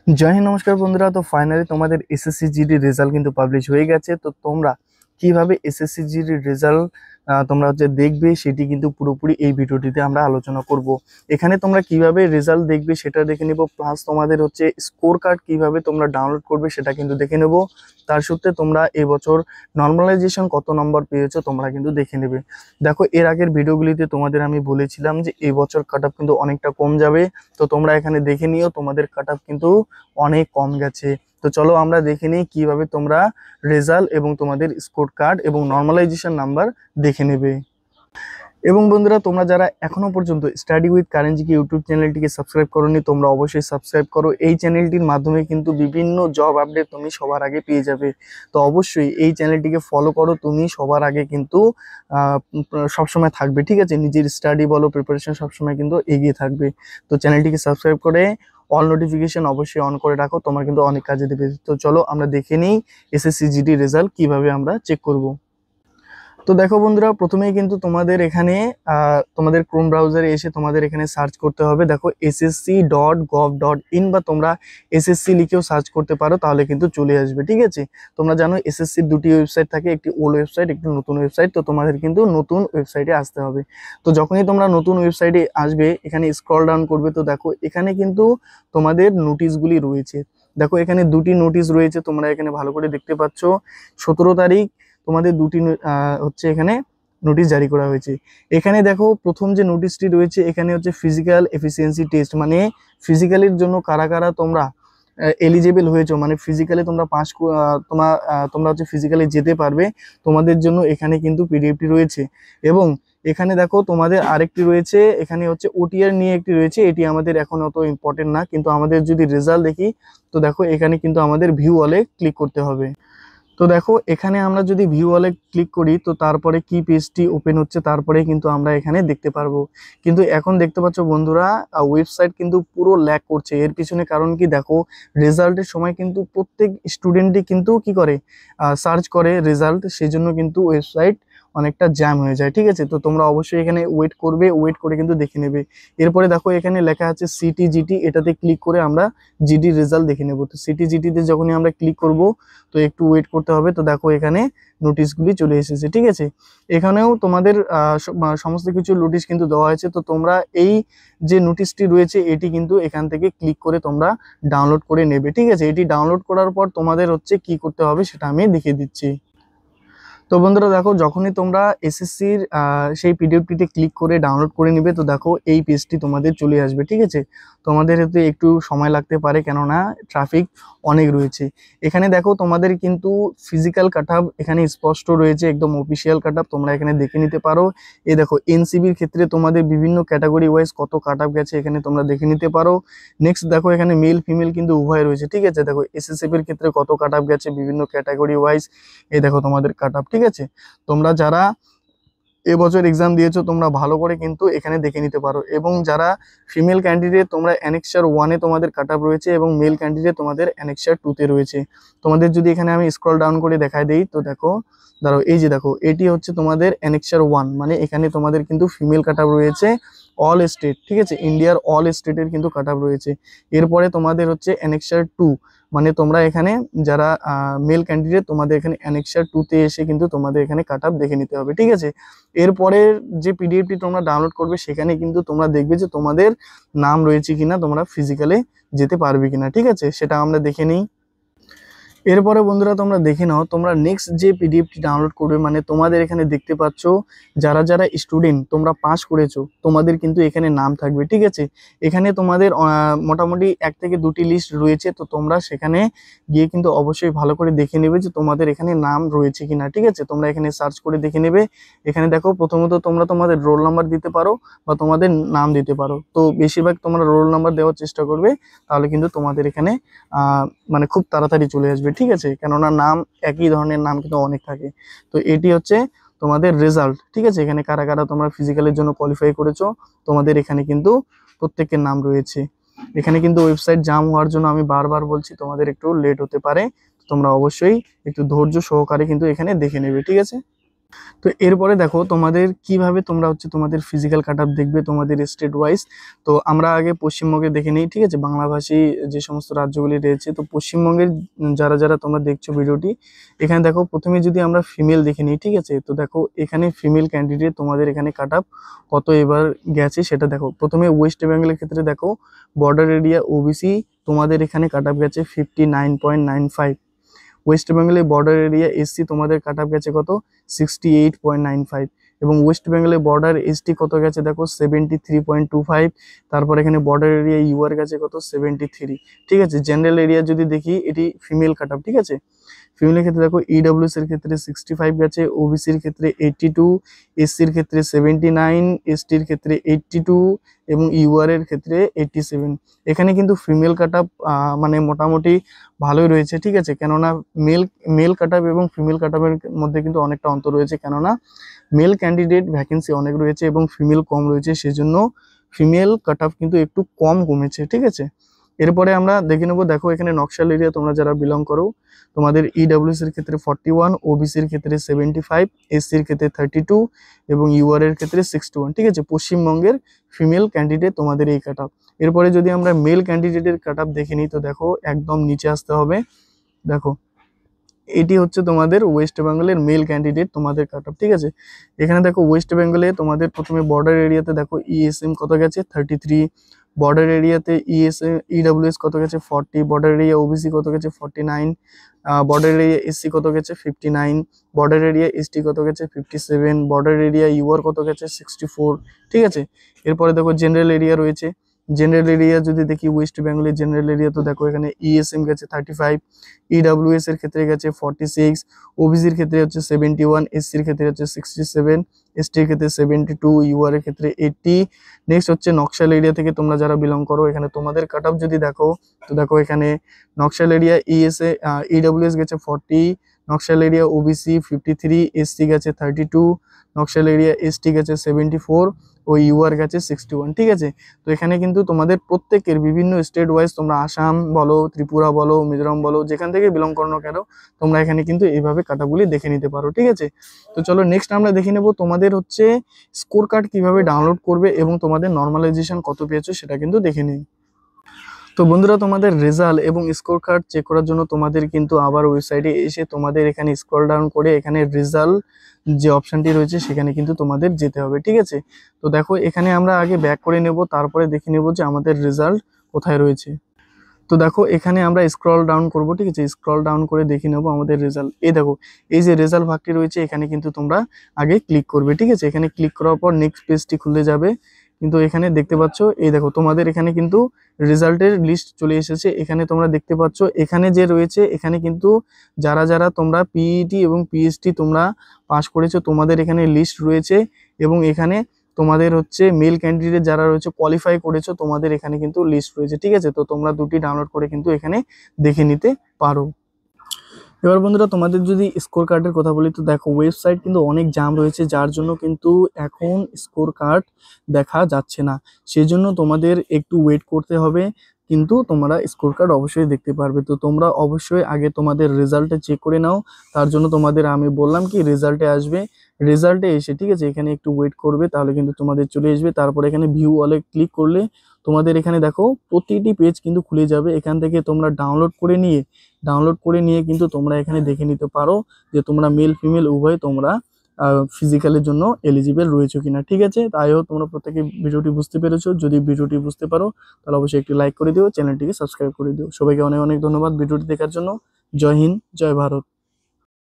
जय हिंद नमस्कार बंधुरा। तो फाइनली तुम्हारे एसएससी জিডি রেজাল্ট কিন্তু পাবলিশ হয়ে গেছে। তো তোমরা কিভাবে এসএসসি জিডি রেজাল্ট তোমরা হচ্ছে দেখবে সেটি কিন্তু পুরোপুরি এই ভিডিওটিতে আমরা আলোচনা করব। এখানে তোমরা কিভাবে রেজাল্ট দেখবে সেটা দেখে নেব, প্লাস তোমাদের হচ্ছে স্কোর কার্ড কিভাবে তোমরা ডাউনলোড করবে সেটা কিন্তু দেখে নেব। তার সত্ত্বে তোমরা এবছর নর্মালাইজেশন কত নম্বর পেয়েছো তোমরা কিন্তু দেখে নেবে। দেখো, এর আগের ভিডিওগুলিতে তোমাদের আমি বলেছিলাম যে এবছর কাট অফ কিন্তু অনেকটা কম যাবে। তো তোমরা এখানে দেখে নিও তোমাদের কাট অফ কিন্তু অনেক কম গেছে। তো চলো আমরা দেখে নিই কিভাবে তোমরা রেজাল্ট এবং তোমাদের স্কোর কার্ড এবং নর্মালাইজেশন নাম্বার দেখে নেবে। এবং বন্ধুরা, তোমরা যারা এখনো পর্যন্ত study with current GK YouTube চ্যানেলটিকে সাবস্ক্রাইব করোনি, তোমরা অবশ্যই সাবস্ক্রাইব করো। এই চ্যানেলটির মাধ্যমে কিন্তু বিভিন্ন জব আপডেট তুমি সবার আগে পেয়ে যাবে। তো অবশ্যই এই চ্যানেলটিকে ফলো করো, তুমি সবার আগে কিন্তু সবসময় থাকবে। ঠিক আছে, নিজের স্টাডি বলো, প্রিপারেশন সবসময় কিন্তু এগিয়ে থাকবে। তো চ্যানেলটিকে সাবস্ক্রাইব করে অল নোটিফিকেশন অবশ্যই অন করে রাখো, তোমার কিন্তু অনেক কাজে দেবে। তো চলো আমরা দেখে নিই এসএসসি জিডি রেজাল্ট কিভাবে আমরা চেক করব। তো দেখো বন্ধুরা, প্রথমেই কিন্তু তোমাদের এখানে তোমাদের ক্রোম ব্রাউজারে এসে তোমাদের এখানে সার্চ করতে হবে। দেখো ssc.gov.in বা তোমরা এসএসসি লিখেও সার্চ করতে পারো, তাহলে কিন্তু চলে আসবে। ঠিক আছে, তোমরা জানো এসএসসির দুটি ওয়েবসাইট থাকে, একটি ওল্ড ওয়েবসাইট, একটি নতুন ওয়েবসাইট। তো তোমাদের কিন্তু নতুন ওয়েবসাইটে আসতে হবে। তো যখনই তোমরা নতুন ওয়েবসাইটে আসবে, এখানে স্ক্রল ডাউন করবে। তো দেখো এখানে কিন্তু তোমাদের নোটিশগুলি রয়েছে। দেখো এখানে দুটি নোটিশ রয়েছে, তোমরা এখানে ভালো করে দেখতে পাচ্ছ। 17 তারিখ তোমাদের দুটি হচ্ছে এখানে নোটিশ জারি করা হয়েছে। এখানে দেখো প্রথম যে নোটিশটি রয়েছে এখানে হচ্ছে ফিজিক্যাল এফিসিয়েন্সি টেস্ট, মানে ফিজিক্যালের জন্য কারা কারা তোমরা এলিজেবল হয়েছো, মানে ফিজিক্যালে তোমরা পাস তোমরা হচ্ছে ফিজিক্যালে যেতে পারবে, তোমাদের জন্য এখানে কিন্তু পিডিএফটি রয়েছে। এবং এখানে দেখো তোমাদের আরেকটি রয়েছে, এখানে হচ্ছে ওটিআর নিয়ে একটি রয়েছে। এটি আমাদের এখন অত ইম্পর্টেন্ট না, কিন্তু আমাদের যদি রেজাল্ট দেখি তো দেখো এখানে কিন্তু আমাদের ভিউ অলে ক্লিক করতে হবে। তো দেখো এখানে আমরা যদি ভিউ অলে ক্লিক করি তো তারপরে কি পেজটি ওপেন হচ্ছে, তারপরে কিন্তু আমরা এখানে দেখতে পারবো। কিন্তু এখন দেখতে পাচ্ছ বন্ধুরা, ওয়েবসাইট কিন্তু পুরো ল্যাগ করছে। এর পিছনে কারণ কি, দেখো রেজাল্টের সময় কিন্তু প্রত্যেক স্টুডেন্টই কিন্তু কি করে, সার্চ করে রেজাল্ট, সেই জন্য কিন্তু ওয়েবসাইট অনেকটা জ্যাম হয়ে যায়। ঠিক আছে, তো তোমরা অবশ্যই এখানে ওয়েট করবে, ওয়েট করে কিন্তু দেখে নেবে। এরপরে দেখো এখানে লেখা আছে সিটি জিটি, এটাতে ক্লিক করে আমরা জিডি রেজাল্ট দেখে নেব। তো সিটি জিটিতে যখনই আমরা ক্লিক করব তো একটু ওয়েট করতে হবে। তো দেখো এখানে নোটিশগুলি চলে এসেছে। ঠিক আছে, এখানেও তোমাদের সমস্ত কিছু নোটিশ কিন্তু দেওয়া হয়েছে। তো তোমরা এই যে নোটিশটি রয়েছে এটি কিন্তু এখান থেকে ক্লিক করে তোমরা ডাউনলোড করে নেবে। ঠিক আছে, এটি ডাউনলোড করার পর তোমাদের হচ্ছে কি করতে হবে সেটা আমি দেখিয়ে দিচ্ছি। তো বন্ধুরা দেখো, যখনই তোমরা এসএসসির সেই পিডিএফটিতে ক্লিক করে ডাউনলোড করে নিবে তো দেখো এই পেজটি তোমাদের চলে আসবে। ঠিক আছে, তোমাদের এতে একটু সময় লাগতে পারে, কেননা ট্রাফিক অনেক রয়েছে। এখানে দেখো তোমাদের কিন্তু ফিজিক্যাল কাট অফ এখানে স্পষ্ট রয়েছে, একদম অফিসিয়াল কাট অফ তোমরা এখানে দেখে নিতে পারো। এই দেখো এনসিবির ক্ষেত্রে তোমাদের বিভিন্ন ক্যাটাগরি ওয়াইজ কত কাট অফ গেছে এখানে তোমরা দেখে নিতে পারো। নেক্সট দেখো এখানে মেল ফিমেল কিন্তু উভয় রয়েছে। ঠিক আছে, দেখো এসএসএফ এর ক্ষেত্রে কত কাট অফ গেছে বিভিন্ন ক্যাটাগরি ওয়াইজ, এই দেখো তোমাদের কাট অফ। ঠিক আছে, তোমরা যারা এবছর এক্সাম দিয়েছো তোমরা ভালো করে কিন্তু এখানে দেখে নিতে পারো। এবং যারা ফিমেল ক্যান্ডিডেট তোমরা অ্যানেক্সার 1-এ তোমাদের কাট অফ রয়েছে এবং মেল ক্যান্ডিডেট তোমাদের অ্যানেক্সার 2-তে রয়েছে। তোমাদের যদি এখানে আমি স্ক্রল ডাউন করে দেখাই দেই তো দেখো, দাঁড়াও, এই যে দেখো এটি হচ্ছে তোমাদের অ্যানেক্সার 1, মানে এখানে তোমাদের কিন্তু ফিমেল কাট অফ রয়েছে অল স্টেট। ঠিক আছে, ইন্ডিয়ার অল স্টেটের কিন্তু কাট অফ রয়েছে। এরপরে তোমাদের হচ্ছে অ্যানেক্সার 2, মানে তোমরা এখানে যারা মেল ক্যান্ডিডেট তোমাদের এখানে অ্যানেক্সার 2-তে এসে কিন্তু তোমাদের এখানে কাট অফ দেখে নিতে হবে। ঠিক আছে, এরপরের যে পিডিএফটি তোমরা ডাউনলোড করবে সেখানে কিন্তু তোমরা দেখবে যে তোমাদের নাম রয়েছে কিনা, তোমরা ফিজিক্যালে যেতে পারবে কিনা। ঠিক আছে, সেটা আমরা দেখে নিই। এরপরে বন্ধুরা তোমরা দেখে নাও, তোমরা নেক্সট যে পিডিএফটি ডাউনলোড করবে, মানে তোমাদের এখানে দেখতে পাচ্ছ যারা যারা স্টুডেন্ট তোমরা পাস করেছো তোমাদের কিন্তু এখানে নাম থাকবে। ঠিক আছে, এখানে তোমাদের মোটামুটি 1 থেকে 2টি লিস্ট রয়েছে। তো তোমরা সেখানে গিয়ে কিন্তু অবশ্যই ভালো করে দেখে নেবে যে তোমাদের এখানে নাম রয়েছে কিনা। ঠিক আছে, তোমরা এখানে সার্চ করে দেখে নেবে। এখানে দেখো প্রথমত তোমরা তোমাদের রোল নাম্বার দিতে পারো বা তোমাদের নাম দিতে পারো। তো বেশিরভাগ তোমরা রোল নাম্বার দেওয়ার চেষ্টা করবে, তাহলে কিন্তু তোমাদের এখানে মানে খুব তাড়াতাড়ি চলে আসবে। ঠিক আছে, কেননা নাম একই ধরনের নাম কিন্তু অনেক থাকে। তো এটি হচ্ছে তোমাদের রেজাল্ট। ঠিক আছে, এখানে কারা কারা তোমরা ফিজিক্যালের জন্য কোয়ালিফাই করেছো তোমাদের এখানে কিন্তু প্রত্যেকের নাম রয়েছে। এখানে কিন্তু ওয়েবসাইট জাম হওয়ার জন্য আমি বারবার বলছি তোমাদের একটু লেট হতে পারে, তোমরা অবশ্যই একটু ধৈর্য সহকারে কিন্তু এখানে দেখে নেবে। ঠিক আছে। তো এরপরে দেখো তোমাদের কিভাবে তোমরা হচ্ছে তোমাদের ফিজিক্যাল কাট আপ দেখবে তোমাদের স্টেট ওয়াইজ। তো আমরা আগে পশ্চিমবঙ্গে দেখে নিই, ঠিক আছে, বাংলাভাষী যে সমস্ত রাজ্যগুলি রয়েছে। তো পশ্চিমবঙ্গের যারা যারা তোমরা দেখছো ভিডিওটি, এখানে দেখো প্রথমে যদি আমরা ফিমেল দেখে নিই, ঠিক আছে। তো দেখো এখানে ফিমেল ক্যান্ডিডেট তোমাদের এখানে কাট আপ কত এবার গেছে সেটা দেখো। প্রথমে ওয়েস্ট বেঙ্গলের ক্ষেত্রে দেখো বর্ডার এরিয়া ওবিসি তোমাদের এখানে কাট আপ গেছে 59.95। ওয়েস্ট বেঙ্গলে বর্ডার এরিয়া এসসি তোমাদের কাট আপ গেছে কত 68.95। এবং ওয়েস্ট বেঙ্গলে বর্ডার এসটি কত গেছে দেখো 73.25। তারপর এখানে বর্ডার এরিয়া ইউআর গেছে কত 73। ঠিক আছে, জেনারেল এরিয়া যদি দেখি এটি ফিমেল কাট আপ, ঠিক আছে। ফিমেলের ক্ষেত্রে দেখো ইডব্লিউএস এর ক্ষেত্রে 65 গেছে, ওবিসির ক্ষেত্রে 82, এসসির ক্ষেত্রে 79, এসটির ক্ষেত্রে 82 এবং ইউআর এর ক্ষেত্রে 87। এখানে কিন্তু ফিমেল কাট আপ মানে মোটামুটি ভালোই রয়েছে, ঠিক আছে। কেননা মেল কাট আপ এবং ফিমেল কাট আপের মধ্যে কিন্তু অনেকটা অন্তর রয়েছে, কেননা মেল ক্যান্ডিডেট ভ্যাকেন্সি অনেক রয়েছে এবং ফিমেল কম রয়েছে, সেজন্য ফিমেল কাট আপ কিন্তু একটু কম কমেছে, ঠিক আছে। এরপরে আমরা দেখে নেবো, দেখো এখানে নকশাল এরিয়া তোমরা যারা বিলং করো তোমাদের ইডব্লিউএস এর ক্ষেত্রে 41, ওবিসির ক্ষেত্রে 75, এসসির ক্ষেত্রে 32 এবং ইউআর এর ক্ষেত্রে 61, ঠিক আছে। পশ্চিমবঙ্গের ফিমেল ক্যান্ডিডেট তোমাদের এই কাট আপ। এরপরে যদি আমরা মেল ক্যান্ডিডেটের কাট আপ দেখে নিই, তো দেখো একদম নিচে আসতে হবে। দেখো এটি হচ্ছে তোমাদের ওয়েস্ট বেঙ্গলের মেল ক্যান্ডিডেট তোমাদের কাট আপ, ঠিক আছে। এখানে দেখো ওয়েস্ট বেঙ্গলে তোমাদের প্রথমে বর্ডার এরিয়াতে দেখো ইএসএম কত গেছে 33, বর্ডার এরিয়াতে ইডব্লিউএস কত গেছে 40, বর্ডার এরিয়া ওবিসি কত গেছে 49, বর্ডার এরিয়া এসসি কত গেছে 59, বর্ডার এরিয়া এসটি কত গেছে 57, বর্ডার এরিয়া ইউআর কত গেছে 64, ঠিক আছে। এরপরে দেখো জেনারেল এরিয়া রয়েছে। জেনারেল এরিয়া যদি দেখি ওয়েস্ট বেঙ্গলের জেনারেল এরিয়া, তো দেখো এখানে ইএসএম গেছে 35, ইডব্লিউএস এর ক্ষেত্রে গেছে 46, ওবিসির ক্ষেত্রে হচ্ছে 71, এসসির ক্ষেত্রে হচ্ছে 67, এসটির ক্ষেত্রে 72, ইউআর এর ক্ষেত্রে 80। নেক্সট হচ্ছে নকশাল এরিয়া থেকে তোমরা যারা বিলং করো, এখানে তোমাদের কাট আপ যদি দেখো, তো দেখো এখানে নকশাল এরিয়া ইডব্লিউএস গেছে 40, নকশাল এরিয়া ওবিসি 53, এসসি গেছে 32, নকশাল এরিয়া এসটি গেছে 74 ও ইউআর গেছে 61, ঠিক আছে। তো এখানে কিন্তু তোমাদের প্রত্যেকের বিভিন্ন স্টেট ওয়াইজ, তোমরা আসাম বলো, ত্রিপুরা বলো, মিজোরাম বলো, যেখান থেকে বিলং করো না কেন, তোমরা এখানে কিন্তু এইভাবে কাটাগুলি দেখে নিতে পারো, ঠিক আছে। তো চলো নেক্সট আমরা দেখে নেব তোমাদের হচ্ছে স্কোর কার্ড কিভাবে ডাউনলোড করবে এবং তোমাদের নর্মালাইজেশন কত পেয়েছো সেটা কিন্তু দেখে নিই। তো বন্ধুরা, তোমাদের রেজাল্ট এবং স্কোর কার্ড চেক করার জন্য তোমাদের কিন্তু আবার ওয়েবসাইটে এসে তোমাদের এখানে স্ক্রল ডাউন করে এখানে রেজাল্ট যে অপশনটি রয়েছে সেখানে কিন্তু তোমাদের যেতে হবে, ঠিক আছে। তো দেখো এখানে আমরা আগে ব্যাক করে নেব, তারপরে দেখে নেব যে আমাদের রেজাল্ট কোথায় রয়েছে। তো দেখো এখানে আমরা স্ক্রল ডাউন করব, ঠিক আছে। স্ক্রল ডাউন করে দেখে নেব আমাদের রেজাল্ট। এই দেখো এই যে রেজাল্ট ভাগটি রয়েছে, এখানে কিন্তু তোমরা আগে ক্লিক করবে, ঠিক আছে। এখানে ক্লিক করার পর নেক্সট পেজটি খুলে যাবে। কিন্তু এখানে দেখতে পাচ্ছ, এই দেখো তোমাদের এখানে কিন্তু রেজাল্টের লিস্ট চলে এসেছে। এখানে তোমরা দেখতে পাচ্ছ, এখানে যে রয়েছে এখানে কিন্তু যারা যারা তোমরা পিইটি এবং পিএইচডি তোমরা পাস করেছো তোমাদের এখানে লিস্ট রয়েছে। এবং এখানে তোমাদের হচ্ছে মেল ক্যান্ডিডেট যারা রয়েছে কোয়ালিফাই করেছো তোমাদের এখানে কিন্তু লিস্ট রয়েছে, ঠিক আছে। তো তোমরা দুটি ডাউনলোড করে কিন্তু এখানে দেখে নিতে পারো। এবার বন্ধুরা, তোমাদের যদি স্কোর কার্ডের কথা বলি, তো দেখো ওয়েবসাইট কিন্তু অনেক জাম রয়েছে, যার জন্য কিন্তু এখন স্কোর কার্ড দেখা যাচ্ছে না। সেজন্য তোমাদের একটু ওয়েট করতে হবে, কিন্তু তোমরা স্কোর কার্ড অবশ্যই দেখতে পারবে। তো তোমরা অবশ্যই আগে তোমাদের রেজাল্টে চেক করে নাও। তার জন্য তোমাদের আমি বললাম কি রেজাল্টে আসবে, রেজাল্টে এসে, ঠিক আছে, এখানে একটু ওয়েট করবে, তাহলে কিন্তু তোমাদের চলে আসবে। তারপর এখানে ভিউ অলে ক্লিক করলে তোমাদের এখানে দেখো প্রতিটি পেজ কিন্তু খুলে যাবে। এখান থেকে তোমরা ডাউনলোড করে নিয়ে কিন্তু তোমরা এখানে দেখে নিতে পারো যে তোমরা মেল ফিমেল উভয় তোমরা ফিজিক্যালের জন্য এলিজিবল রয়েছে কিনা, ঠিক আছে। তাই হোক তোমরা প্রত্যেকে ভিডিওটি বুঝতে পেরেছো। যদি ভিডিওটি বুঝতে পারো তাহলে অবশ্যই একটি লাইক করে দিও, চ্যানেলটিকে সাবস্ক্রাইব করে দিও। সবাইকে অনেক অনেক ধন্যবাদ ভিডিওটি দেখার জন্য। জয় হিন্দ, জয় ভারত।